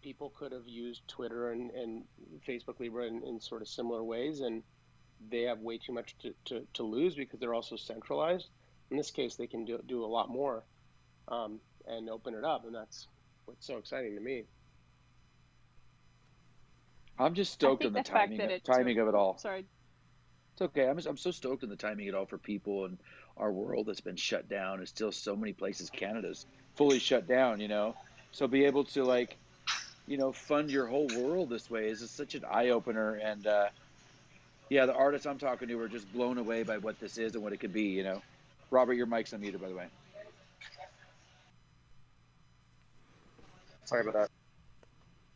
people could have used Twitter and Facebook Libra in sort of similar ways, and they have way too much to lose because they're also centralized. In this case, they can do a lot more and open it up, and that's what's so exciting to me. I'm just stoked on the timing of it all. Sorry. It's okay. I'm so stoked on the timing of it all for people and our world that's been shut down. It's still so many places. Canada's fully shut down, So be able to fund your whole world this way is just such an eye opener. And yeah, the artists I'm talking to are just blown away by what this is and what it could be. Robert, your mic's unmuted, by the way. Sorry about that.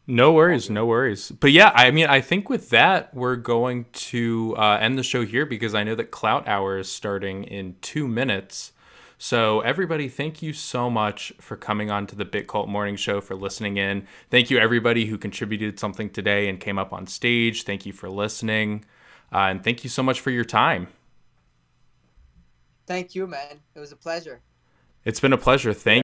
No worries, no worries. But yeah, I mean, I think with that, we're going to end the show here because I know that Clout Hour is starting in 2 minutes. So everybody, thank you so much for coming on to the BitCult Morning Show, for listening in. Thank you, everybody who contributed something today and came up on stage. Thank you for listening. And thank you so much for your time. Thank you, man. It was a pleasure. It's been a pleasure. Thank